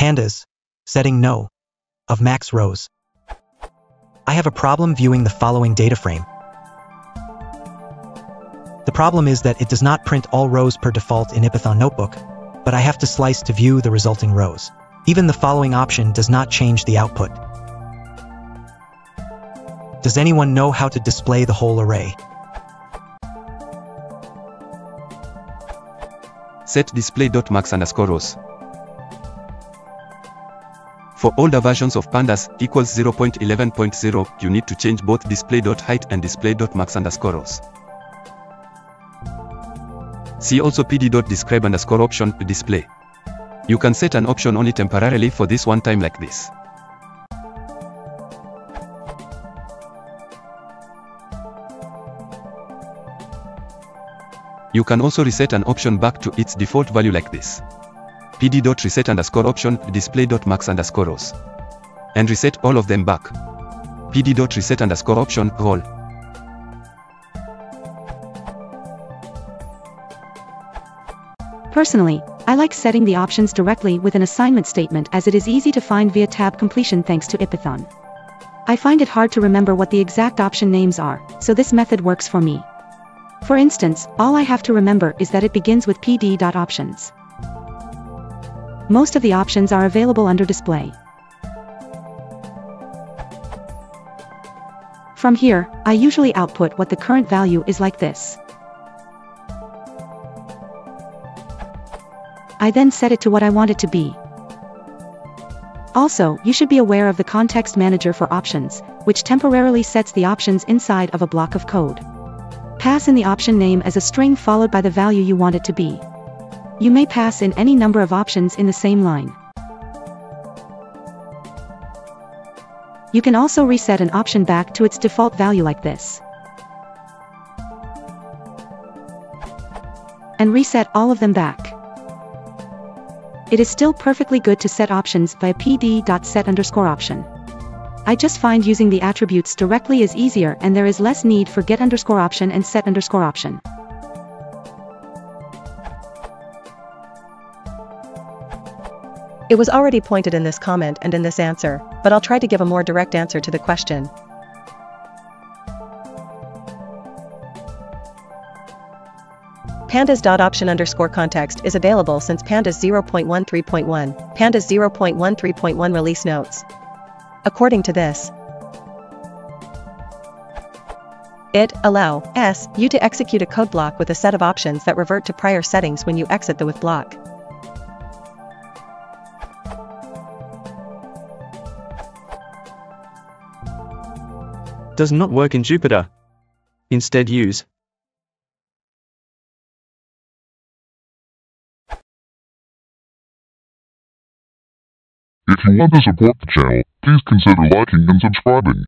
Pandas, setting no, of max rows. I have a problem viewing the following data frame. The problem is that it does not print all rows per default in ipython-notebook, but I have to slice to view the resulting rows. Even the following option does not change the output. Does anyone know how to display the whole array? Set display.max_rows. For older versions of Pandas equals 0.11.0, you need to change both display.height and display.max_rows. See also pd.describe_ option display. You can set an option only temporarily for this one time like this. You can also reset an option back to its default value like this. pd.reset_option display.max_rows. And reset all of them back. pd.reset_option roll. Personally, I like setting the options directly with an assignment statement as it is easy to find via tab completion thanks to ipython. I find it hard to remember what the exact option names are, so this method works for me. For instance, all I have to remember is that it begins with pd.options. Most of the options are available under display. From here, I usually output what the current value is like this. I then set it to what I want it to be. Also, you should be aware of the context manager for options, which temporarily sets the options inside of a block of code. Pass in the option name as a string followed by the value you want it to be. You may pass in any number of options in the same line. You can also reset an option back to its default value like this. And reset all of them back. It is still perfectly good to set options via pd.set_option. I just find using the attributes directly is easier and there is less need for get_option and set_option. It was already pointed in this comment and in this answer, but I'll try to give a more direct answer to the question. Pandas.option_context is available since Pandas 0.13.1, Pandas 0.13.1 release notes. According to this, it allows you to execute a code block with a set of options that revert to prior settings when you exit the with block. Does not work in Jupyter. Instead use If you want to support the channel, please consider liking and subscribing.